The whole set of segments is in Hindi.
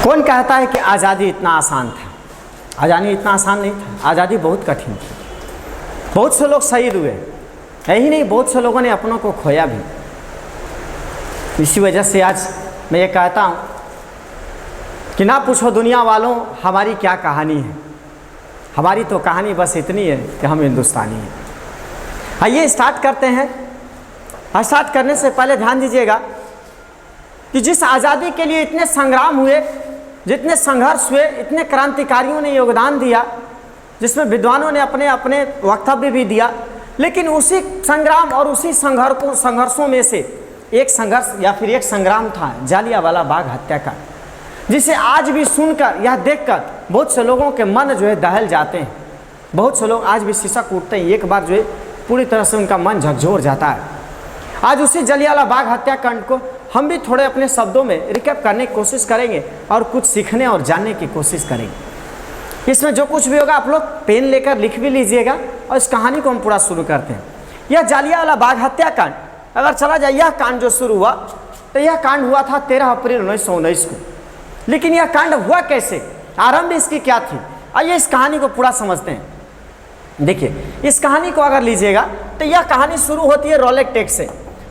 कौन कहता है कि आज़ादी इतना आसान था? आज़ादी इतना आसान नहीं था, आज़ादी बहुत कठिन थी। बहुत से लोग शहीद हुए, यही नहीं बहुत से लोगों ने अपनों को खोया भी। इसी वजह से आज मैं ये कहता हूँ कि ना पूछो दुनिया वालों हमारी क्या कहानी है, हमारी तो कहानी बस इतनी है कि हम हिंदुस्तानी हैं। आइए स्टार्ट करते हैं। स्टार्ट करने से पहले ध्यान दीजिएगा कि जिस आज़ादी के लिए इतने संग्राम हुए, जितने संघर्ष हुए, इतने क्रांतिकारियों ने योगदान दिया, जिसमें विद्वानों ने अपने अपने वक्तव्य भी दिया, लेकिन उसी संग्राम और उसी संघर्षों में से एक संघर्ष या फिर एक संग्राम था जालियांवाला बाग हत्याकांड, जिसे आज भी सुनकर या देखकर बहुत से लोगों के मन जो है दहल जाते हैं। बहुत से लोग आज भी सिसक उठते हैं, एक बार जो है पूरी तरह से उनका मन झकझोर जाता है। आज उसी जालियांवाला बाग हत्याकांड को हम भी थोड़े अपने शब्दों में रिकैप करने की कोशिश करेंगे और कुछ सीखने और जानने की कोशिश करेंगे। इसमें जो कुछ भी होगा आप लोग पेन लेकर लिख भी लीजिएगा और इस कहानी को हम पूरा शुरू करते हैं। यह जालियांवाला बाग हत्याकांड अगर चला जाए, यह कांड जो शुरू हुआ तो यह कांड हुआ था 13 अप्रैल 1919 को। लेकिन यह कांड हुआ कैसे, आरंभ इसकी क्या थी, आइए इस कहानी को पूरा समझते हैं। देखिए इस कहानी को अगर लीजिएगा तो यह कहानी शुरू होती है रॉलेट एक्ट से।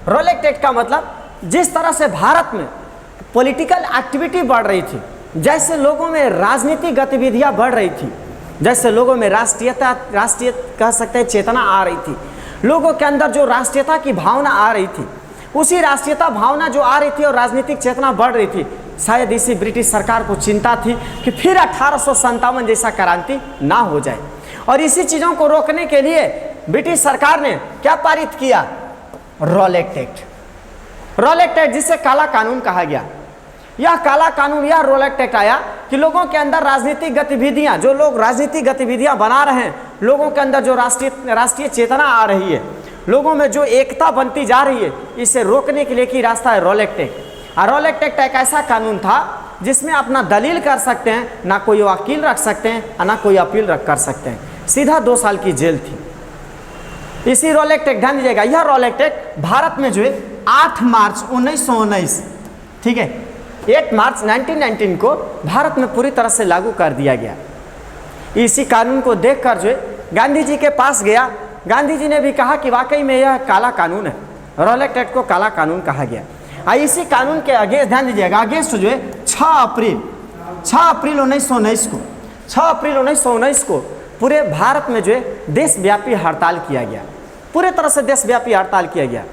रॉलेट एक्ट का मतलब जिस तरह से भारत में पॉलिटिकल एक्टिविटी बढ़ रही थी, जैसे लोगों में राजनीतिक गतिविधियां बढ़ रही थी, जैसे लोगों में राष्ट्रीय कह सकते हैं चेतना आ रही थी, लोगों के अंदर जो राष्ट्रीयता की भावना आ रही थी, उसी राष्ट्रीयता भावना जो आ रही थी और राजनीतिक चेतना बढ़ रही थी, शायद इसी ब्रिटिश सरकार को चिंता थी कि फिर 1857 जैसा क्रांति ना हो जाए। और इसी चीज़ों को रोकने के लिए ब्रिटिश सरकार ने क्या पारित किया, रॉलेट एक्ट। रॉलेट एक्ट जिसे काला कानून कहा गया। यह काला कानून, यह रॉलेट एक्ट आया कि लोगों के अंदर राजनीतिक गतिविधियां, जो लोग राजनीतिक गतिविधियां बना रहे हैं, लोगों के अंदर जो राष्ट्रीय चेतना आ रही है, लोगों में जो एकता बनती जा रही है, इसे रोकने के लिए की रास्ता है रॉलेट एक्ट। और रॉलेट एक्ट एक ऐसा कानून था जिसमें अपना दलील कर सकते हैं, ना कोई वकील रख सकते हैं और ना कोई अपील कर सकते हैं, सीधा 2 साल की जेल थी। इसी रॉलेट एक्ट, ध्यान दीजिएगा, यह रॉलेट एक्ट भारत में जो है 8 मार्च 1919, ठीक है, 8 मार्च 1919 को भारत में पूरी तरह से लागू कर दिया गया। इसी कानून को देखकर जो है गांधी जी के पास गया। गांधी जी ने भी कहा कि वाकई में यह काला कानून है, रॉलेट एक्ट को काला कानून कहा गया। इसी कानून के अगेंस्ट, ध्यान दीजिएगा, अगेंस्ट जो है 6 अप्रैल 1919 को, 6 अप्रैल 1919 को पूरे भारत में जो है देशव्यापी हड़ताल किया गया। पूरे तरह से देशव्यापी हड़ताल किया गया।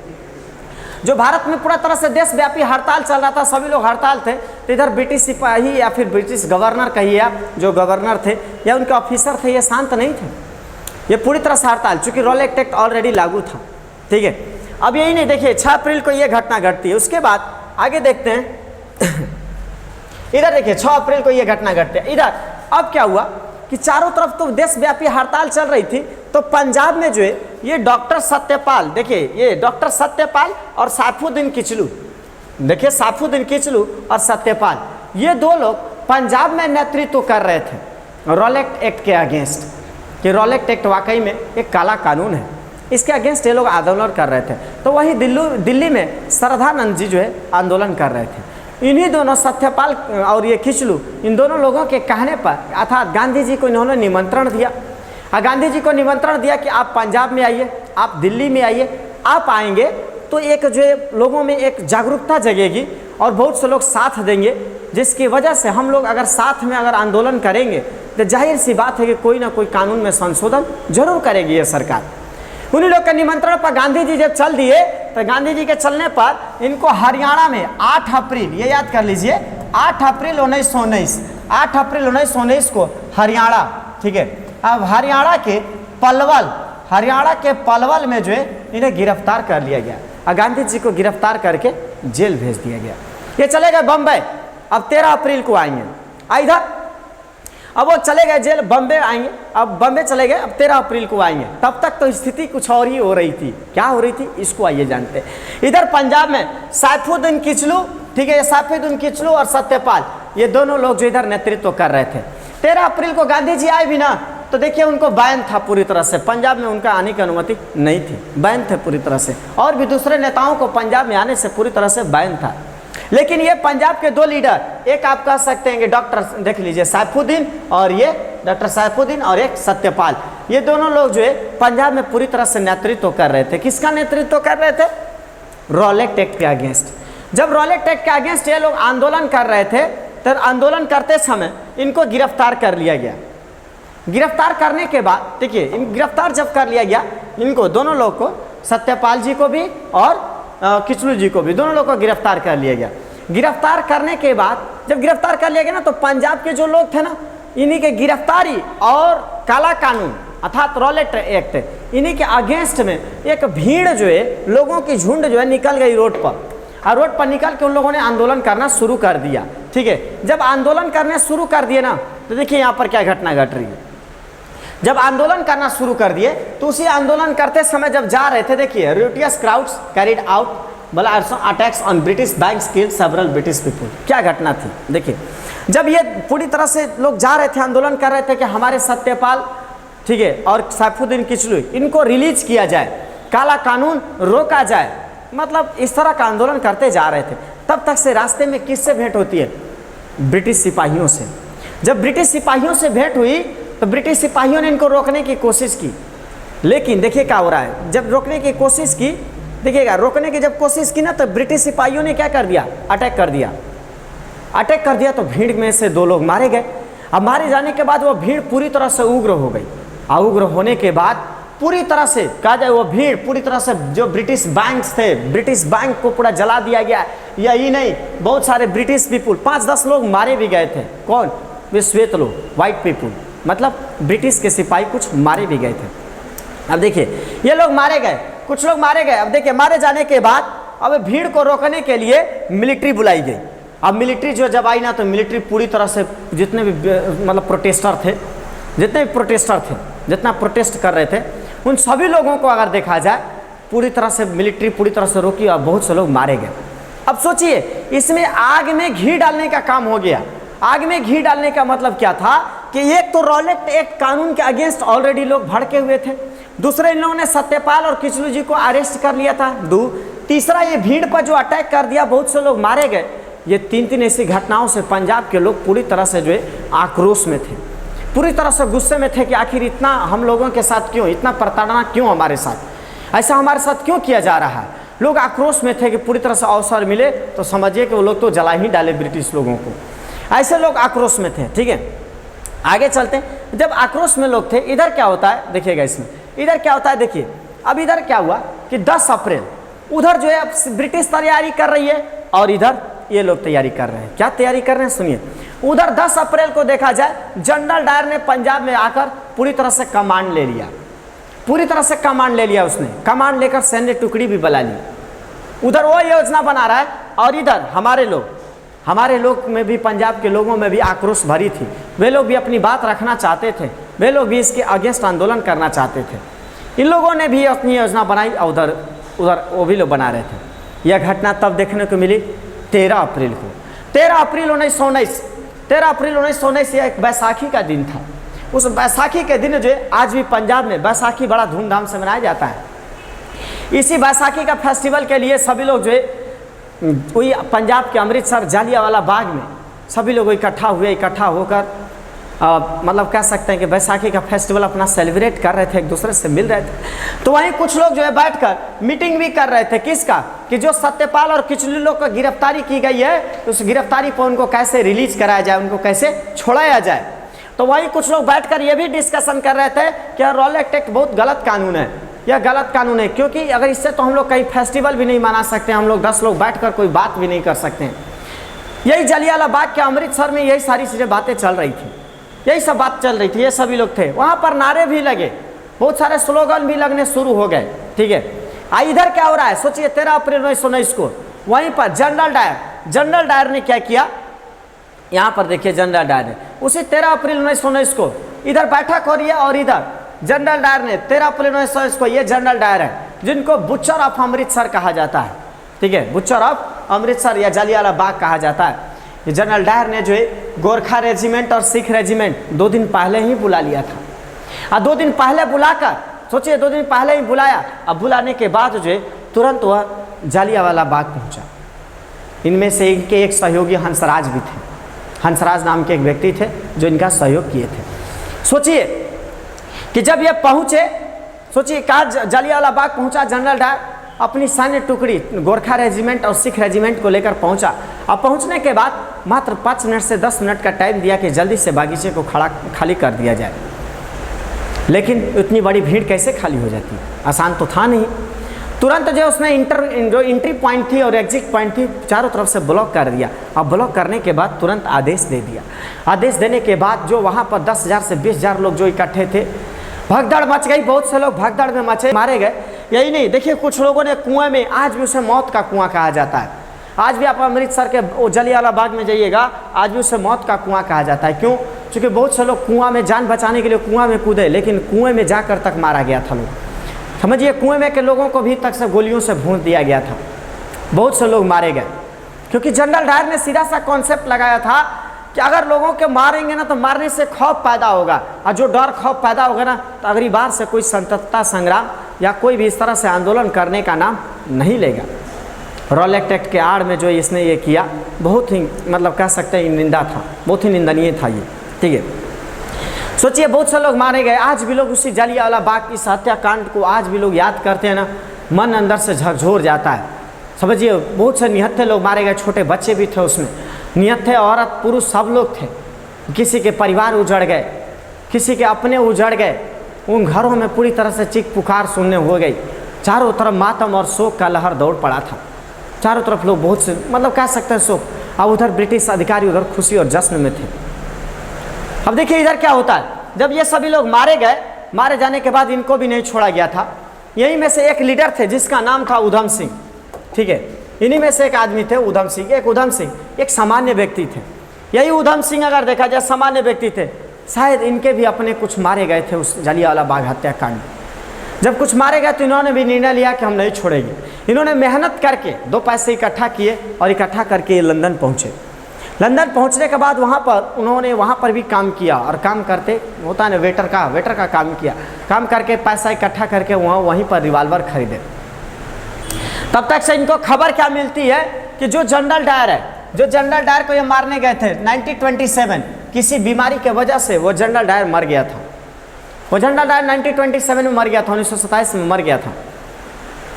जो भारत में पूरा तरह से देशव्यापी हड़ताल चल रहा था, सभी लोग हड़ताल थे, तो इधर ब्रिटिश सिपाही या फिर ब्रिटिश गवर्नर कहिए आप, जो गवर्नर थे या उनके ऑफिसर थे, ये शांत नहीं थे, ये पूरी तरह से हड़ताल, चूंकि रॉलेट एक्ट ऑलरेडी लागू था, ठीक है। अब यही नहीं, देखिए 6 अप्रैल को ये घटना घटती है। उसके बाद आगे देखते हैं, इधर देखिए 6 अप्रैल को ये घटना घटती है। इधर अब क्या हुआ कि चारों तरफ तो देशव्यापी हड़ताल चल रही थी, तो पंजाब में जो है ये डॉक्टर सत्यपाल, देखिए ये डॉक्टर सत्यपाल और सैफुद्दीन किचलू, देखिए सैफुद्दीन किचलू और सत्यपाल, ये 2 लोग पंजाब में नेतृत्व कर रहे थे रॉलेट एक्ट के अगेंस्ट, कि रॉलेट एक्ट वाकई में एक काला कानून है, इसके अगेंस्ट ये लोग आंदोलन कर रहे थे। तो वही दिल्ली में श्रद्धानंद जी जो है आंदोलन कर रहे थे। इन्हीं दोनों सत्यपाल और ये किचलू, इन दोनों लोगों के कहने पर अर्थात गांधी जी को इन्होंने निमंत्रण दिया। गांधी जी को निमंत्रण दिया कि आप पंजाब में आइए, आप दिल्ली में आइए, आप आएंगे तो एक जो है लोगों में एक जागरूकता जगेगी और बहुत से लोग साथ देंगे, जिसकी वजह से हम लोग अगर साथ में अगर आंदोलन करेंगे तो जाहिर सी बात है कि कोई ना कोई कानून में संशोधन जरूर करेगी ये सरकार। उन्हीं लोग के निमंत्रण पर गांधी जी जब चल दिए, तो गांधी जी के चलने पर इनको हरियाणा में 8 अप्रैल, ये याद कर लीजिए, 8 अप्रैल 1919, 8 अप्रैल 1919 को हरियाणा, ठीक है, अब हरियाणा के पलवल में जो है इन्हें गिरफ्तार कर लिया गया और गांधी जी को गिरफ्तार करके जेल भेज दिया गया। ये चले गए बम्बई, अब 13 अप्रैल को आएंगे। इधर अब वो चले गए जेल, बम्बे आएंगे, अब बम्बे चले गए, अब 13 अप्रैल को आएंगे। तब तक तो स्थिति कुछ और ही हो रही थी। क्या हो रही थी इसको आइए जानते हैं। इधर पंजाब में सैफुद्दीन किचलू, ठीक है, सैफुद्दीन किचलू और सत्यपाल, ये दोनों लोग जो इधर नेतृत्व कर रहे थे। 13 अप्रैल को गांधी जी आए भी ना, तो देखिए उनको बैन था पूरी तरह से, पंजाब में उनका आने की अनुमति नहीं थी, बैन थे पूरी तरह से, और भी दूसरे नेताओं को पंजाब में आने से पूरी तरह से बैन था। लेकिन ये पंजाब के दो लीडर, एक आप कह सकते हैं कि डॉक्टर, देख लीजिए सैफुद्दीन, और ये डॉक्टर सैफुद्दीन और एक सत्यपाल, ये दोनों लोग जो है पंजाब में पूरी तरह से नेतृत्व कर रहे थे। किसका नेतृत्व कर रहे थे? रॉलेट एक्ट के अगेंस्ट। जब रॉलेट एक्ट के अगेंस्ट ये लोग आंदोलन कर रहे थे तो आंदोलन करते समय इनको गिरफ्तार कर लिया गया। गिरफ्तार करने के बाद देखिए, इन गिरफ्तार जब कर लिया गया, इनको दोनों लोग को, सत्यपाल जी को भी और किचलू जी को भी, दोनों लोग को गिरफ्तार कर लिया गया। गिरफ्तार करने के बाद जब गिरफ्तार कर लिया गया ना, तो पंजाब के जो लोग थे ना, इन्हीं के गिरफ्तारी और काला कानून अर्थात रॉलेट एक्ट, इन्हीं के अगेंस्ट में एक भीड़ जो है, लोगों की झुंड जो है निकल गई रोड पर, और रोड पर निकल के उन लोगों ने आंदोलन करना शुरू कर दिया। ठीक है, जब आंदोलन करने शुरू कर दिए ना, तो देखिए यहाँ पर क्या घटना घट रही है। जब आंदोलन करना शुरू कर दिए तो उसी आंदोलन करते समय जब जा रहे थे, देखिए, riotous crowds carried out attacks on British banks, killed several British people. क्या घटना थी देखिए, जब ये पूरी तरह से लोग जा रहे थे, आंदोलन कर रहे थे कि हमारे सत्यपाल, ठीक है, और सैफुद्दीन किचलू, इनको रिलीज किया जाए, काला कानून रोका जाए, मतलब इस तरह का आंदोलन करते जा रहे थे। तब तक से रास्ते में किससे भेंट होती है? ब्रिटिश सिपाहियों से। जब ब्रिटिश सिपाहियों से भेंट हुई तो ब्रिटिश सिपाहियों ने इनको रोकने की कोशिश की, लेकिन देखिए क्या हो रहा है। जब रोकने की कोशिश की, देखिएगा, रोकने की जब कोशिश की ना, तो ब्रिटिश सिपाहियों ने क्या कर दिया? अटैक कर दिया। अटैक कर दिया तो भीड़ में से 2 लोग मारे गए। अब मारे जाने के बाद वो भीड़ पूरी तरह से उग्र हो गई। उग्र होने के बाद पूरी तरह से कहा जाए, वो भीड़ पूरी तरह से, जो ब्रिटिश बैंक्स थे, ब्रिटिश बैंक को पूरा जला दिया गया। यही नहीं, बहुत सारे ब्रिटिश पीपुल, 5-10 लोग मारे भी गए थे। कौन? वे श्वेत लोग, वाइट पीपुल, मतलब ब्रिटिश के सिपाही कुछ मारे भी गए थे। अब देखिए, ये लोग मारे गए, कुछ लोग मारे गए। अब देखिए, मारे जाने के बाद अब भीड़ को रोकने के लिए मिलिट्री बुलाई गई। अब मिलिट्री जो जब आई ना, तो मिलिट्री पूरी तरह से जितने भी मतलब प्रोटेस्टर थे, जितना प्रोटेस्ट कर रहे थे, उन सभी लोगों को अगर देखा जाए, पूरी तरह से मिलिट्री पूरी तरह से रोकी और बहुत से लोग मारे गए। अब सोचिए, इसमें आग में घी डालने का काम हो गया। आग में घी डालने का मतलब क्या था कि एक तो रॉलेट एक्ट कानून के अगेंस्ट ऑलरेडी लोग भड़के हुए थे, दूसरे इन लोगों ने सत्यपाल और किचलू जी को अरेस्ट कर लिया था, तीसरा ये भीड़ पर जो अटैक कर दिया, बहुत से लोग मारे गए। ये 3 ऐसी घटनाओं से पंजाब के लोग पूरी तरह से जो है आक्रोश में थे, पूरी तरह से गुस्से में थे कि आखिर इतना हम लोगों के साथ क्यों, इतना प्रताड़ना क्यों हमारे साथ, ऐसा हमारे साथ क्यों किया जा रहा है। लोग आक्रोश में थे कि पूरी तरह से अवसर मिले तो समझिए कि वो लोग तो जला ही डाले ब्रिटिश लोगों को। ऐसे लोग आक्रोश में थे। ठीक है, आगे चलते हैं। जब आक्रोश में लोग थे, इधर क्या होता है देखिएगा, इसमें इधर क्या होता है देखिए। अब इधर क्या हुआ कि 10 अप्रैल, उधर जो है ब्रिटिश तैयारी कर रही है और इधर ये लोग तैयारी कर रहे हैं। क्या तैयारी कर रहे हैं सुनिए। उधर 10 अप्रैल को देखा जाए, जनरल डायर ने पंजाब में आकर पूरी तरह से कमांड ले लिया, पूरी तरह से कमांड ले लिया उसने। कमांड लेकर सैन्य टुकड़ी भी बुला ली। उधर वो योजना बना रहा है और इधर हमारे लोग में भी, पंजाब के लोगों में भी आक्रोश भरी थी। वे लोग भी अपनी बात रखना चाहते थे, वे लोग भी इसके अगेंस्ट आंदोलन करना चाहते थे। इन लोगों ने भी अपनी योजना बनाई और उधर वो भी लोग बना रहे थे। यह घटना तब देखने को मिली 13 अप्रैल को। 13 अप्रैल 1919 यह एक बैसाखी का दिन था। उस बैसाखी के दिन जो है, आज भी पंजाब में बैसाखी बड़ा धूमधाम से मनाया जाता है। इसी बैसाखी का फेस्टिवल के लिए सभी लोग जो है, वही पंजाब के अमृतसर जालियांवाला बाग में सभी लोग इकट्ठा होकर मतलब कह सकते हैं कि बैसाखी का फेस्टिवल अपना सेलिब्रेट कर रहे थे, एक दूसरे से मिल रहे थे। तो वहीं कुछ लोग जो है बैठकर मीटिंग भी कर रहे थे। किसका? कि जो सत्यपाल और किचलू लोग को गिरफ्तारी की गई है, तो उस गिरफ्तारी पर उनको कैसे रिलीज कराया जाए, उनको कैसे छोड़ाया जाए। तो वहीं कुछ लोग बैठकर ये भी डिस्कशन कर रहे थे कि रॉलेट एक्ट बहुत गलत कानून है, यह गलत कानून है, क्योंकि अगर इससे तो हम लोग कहीं फेस्टिवल भी नहीं मना सकते, हम लोग 10 लोग बैठकर कोई बात भी नहीं कर सकते हैं। यही जलियांवाला बाग के अमृतसर में यही सारी चीज़ें बातें चल रही थी, यही सब बात चल रही थी। ये सभी लोग थे वहाँ पर, नारे भी लगे, बहुत सारे स्लोगन भी लगने शुरू हो गए। ठीक है, इधर क्या हो रहा है सोचिए। 13 अप्रैल 1919 को वहीं पर जनरल डायर ने क्या किया, यहाँ पर देखिए, जनरल डायर ने उसी 13 अप्रैल 1919 को इधर बैठक हो रही है और इधर जनरल डायर ने 13 अप्रैल 1919 को, ये जनरल डायर है जिनको बुचर ऑफ अमृतसर कहा जाता है। ठीक है, बुचर ऑफ अमृतसर या जलियांवाला बाग कहा जाता है। ये जनरल डायर ने जो है गोरखा रेजिमेंट और सिख रेजिमेंट 2 दिन पहले ही बुला लिया था। और 2 दिन पहले बुलाकर, सोचिए 2 दिन पहले ही बुलाया। अब बुलाने के बाद जो है तुरंत वह जलियांवाला बाग पहुंचा। इनमें से इनके एक सहयोगी हंसराज भी थे। हंसराज नाम के एक व्यक्ति थे जो इनका सहयोग किए थे। सोचिए कि जब ये पहुँचे, सोचिए कहा जलियांवाला बाग पहुँचा, जनरल डायर अपनी सैन्य टुकड़ी गोरखा रेजिमेंट और सिख रेजिमेंट को लेकर पहुंचा। अब पहुंचने के बाद मात्र 5 मिनट से 10 मिनट का टाइम दिया कि जल्दी से बागीचे को खाली कर दिया जाए। लेकिन इतनी बड़ी भीड़ कैसे खाली हो जाती, आसान तो था नहीं। तुरंत जो उसने जो एंट्री पॉइंट थी और एग्जिट पॉइंट थी चारों तरफ से ब्लॉक कर दिया। अब ब्लॉक करने के बाद तुरंत आदेश दे दिया। आदेश देने के बाद जो वहाँ पर 10,000 से 20,000 लोग जो इकट्ठे थे, भगदड़ मच गई। बहुत से लोग भगदड़ में मचे, मारे गए। यही नहीं, देखिए कुछ लोगों ने कुएं में, आज भी उसे मौत का कुआं कहा जाता है। आज भी आप अमृतसर के जलियांवाला बाग में जाइएगा, आज भी उसे मौत का कुआं कहा जाता है। क्यों? क्योंकि बहुत से लोग कुआं में जान बचाने के लिए कुआं में कूदे, लेकिन कुएं में जाकर तक मारा गया था लोग। समझिए, कुएं में के लोगों को भी तक से गोलियों से भून दिया गया था। बहुत से लोग मारे गए, क्योंकि जनरल डायर ने सीधा सा कॉन्सेप्ट लगाया था कि अगर लोगों के मारेंगे ना तो मारने से खौफ पैदा होगा, और जो डर खौफ पैदा होगा ना तो अगली बार से कोई स्वतंत्रता संग्राम या कोई भी इस तरह से आंदोलन करने का नाम नहीं लेगा। रॉलेट एक्ट के आड़ में जो इसने ये किया, बहुत ही मतलब कह सकते हैं निंदा था, बहुत ही निंदनीय था ये। ठीक है, सोचिए बहुत से लोग मारे गए। आज भी लोग उसी जलियांवाला बाग इस हत्याकांड को आज भी लोग याद करते हैं ना, मन अंदर से झकझोर जाता है। समझिए, बहुत से निहत्थे लोग मारे गए, छोटे बच्चे भी थे उसमें, निहत्थे औरत पुरुष सब लोग थे। किसी के परिवार उजड़ गए, किसी के अपने उजड़ गए। उन घरों में पूरी तरह से चीख पुकार सुनने हो गई। चारों तरफ मातम और शोक का लहर दौड़ पड़ा था। चारों तरफ लोग बहुत से मतलब कह सकते हैं शोक। अब उधर ब्रिटिश अधिकारी उधर खुशी और जश्न में थे। अब देखिए इधर क्या होता है, जब ये सभी लोग मारे गए, मारे जाने के बाद इनको भी नहीं छोड़ा गया था। यहीं में से एक लीडर थे जिसका नाम था उधम सिंह। ठीक है, इन्हीं में से एक आदमी थे उधम सिंह। एक उधम सिंह एक सामान्य व्यक्ति थे। यही उधम सिंह अगर देखा जाए सामान्य व्यक्ति थे, शायद इनके भी अपने कुछ मारे गए थे उस जलियांवाला बाग हत्याकांड। जब कुछ मारे गए तो इन्होंने भी निर्णय लिया कि हम नहीं छोड़ेंगे। इन्होंने मेहनत करके 2 पैसे इकट्ठा किए और इकट्ठा करके लंदन पहुँचे। लंदन पहुँचने के बाद वहाँ पर उन्होंने वहाँ पर भी काम किया, और काम करते होता है ना वेटर का काम किया। काम करके पैसा इकट्ठा करके वहीं पर रिवाल्वर खरीदे। तब तक से इनको खबर क्या मिलती है कि जो जनरल डायर है, जो जनरल डायर को ये मारने गए थे 1927, किसी बीमारी के वजह से वो जनरल डायर मर गया था। वो जनरल डायर 1927 में मर गया था, 1927 में मर गया था।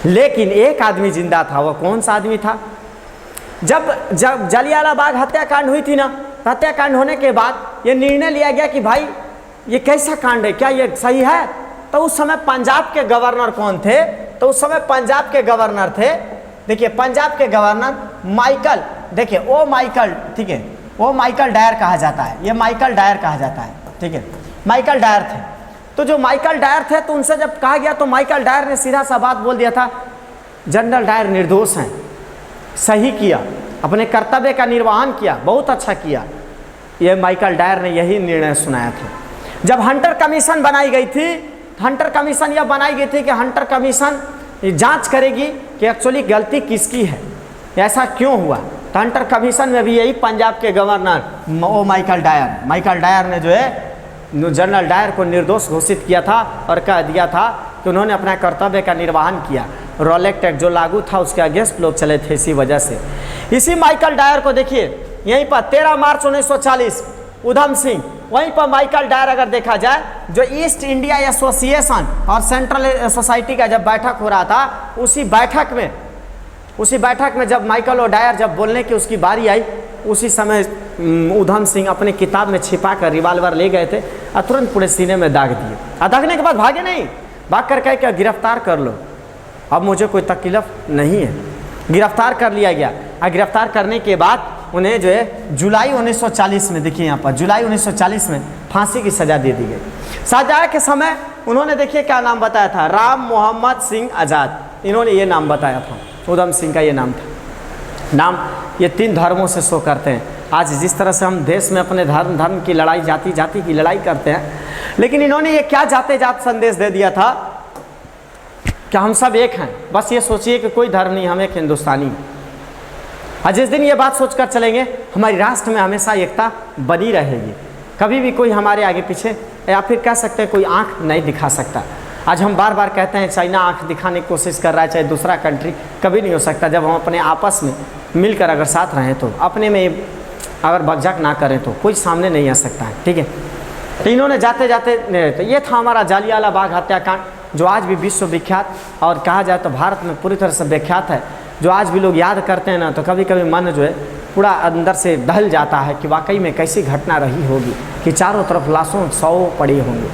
लेकिन एक आदमी जिंदा था। वो कौन सा आदमी था? जब जलियांवाला बाग हत्याकांड हुई थी ना, हत्याकांड होने के बाद ये निर्णय लिया गया कि भाई ये कैसा कांड है, क्या ये सही है? तो उस समय पंजाब के गवर्नर कौन थे? तो उस समय पंजाब के गवर्नर थे, देखिए पंजाब के गवर्नर माइकल, देखिए वो माइकल, ठीक है, वो माइकल डायर कहा जाता है। ये माइकल डायर कहा जाता है। ठीक है, माइकल डायर थे। तो जो माइकल डायर थे तो उनसे जब कहा गया तो माइकल डायर ने सीधा सा बात बोल दिया था, जनरल डायर निर्दोष हैं, सही किया, अपने कर्तव्य का निर्वहन किया, बहुत अच्छा किया। ये माइकल डायर ने यही निर्णय सुनाया था। जब हंटर कमीशन बनाई गई थी, हंटर कमीशन यह बनाई गई थी कि हंटर कमीशन जांच करेगी कि एक्चुअली गलती किसकी है, ऐसा क्यों हुआ। तो हंटर कमीशन में भी यही पंजाब के गवर्नर ओ माइकल डायर ने जो है जनरल डायर को निर्दोष घोषित किया था और कह दिया था कि उन्होंने अपना कर्तव्य का निर्वहन किया। रॉलेट एक्ट जो लागू था उसके अगेंस्ट लोग चले थे इसी वजह से। इसी माइकल डायर को देखिए यहीं पर 13 मार्च 1940 उधम सिंह, वहीं पर माइकल डायर अगर देखा जाए जो ईस्ट इंडिया एसोसिएशन और सेंट्रल सोसाइटी का जब बैठक हो रहा था, उसी बैठक में जब माइकल और डायर जब बोलने की उसकी बारी आई, उसी समय उधम सिंह अपने किताब में छिपा कर रिवाल्वर ले गए थे और तुरंत पूरे सीने में दाग दिए। और दागने के बाद भागे नहीं, भाग कर कहे क्या गिरफ्तार कर लो, अब मुझे कोई तकलीफ नहीं है। गिरफ्तार कर लिया गया और गिरफ्तार करने के बाद उन्हें जो है जुलाई 1940 में, देखिए यहाँ पर जुलाई 1940 में फांसी की सज़ा दे दी गई। सजा के समय उन्होंने देखिए क्या नाम बताया था, राम मोहम्मद सिंह आज़ाद, इन्होंने ये नाम बताया था। उधम सिंह का ये नाम था। नाम ये 3 धर्मों से शो करते हैं। आज जिस तरह से हम देश में अपने धर्म की लड़ाई, जाति की लड़ाई करते हैं, लेकिन इन्होंने ये क्या जात संदेश दे दिया था कि हम सब एक हैं। बस ये सोचिए कि कोई धर्म नहीं, हम एक हिंदुस्तानी। और जिस दिन ये बात सोचकर चलेंगे, हमारी राष्ट्र में हमेशा एकता बनी रहेगी। कभी भी कोई हमारे आगे पीछे या फिर कह सकते हैं कोई आंख नहीं दिखा सकता। आज हम बार बार कहते हैं चाइना आंख दिखाने की कोशिश कर रहा है, चाहे दूसरा कंट्री, कभी नहीं हो सकता जब हम अपने आपस में मिलकर अगर साथ रहें तो अपने में अगर बकझक ना करें तो कोई सामने नहीं आ सकता है। ठीक है, तो इन्होंने जाते जाते तो ये था हमारा जालियांवाला बाग हत्याकांड, जो आज भी विश्व विख्यात और कहा जाए तो भारत में पूरी तरह से विख्यात है, जो आज भी लोग याद करते हैं ना तो कभी कभी मन जो है पूरा अंदर से दहल जाता है कि वाकई में कैसी घटना रही होगी कि चारों तरफ लाशों 100 पड़ी होंगी।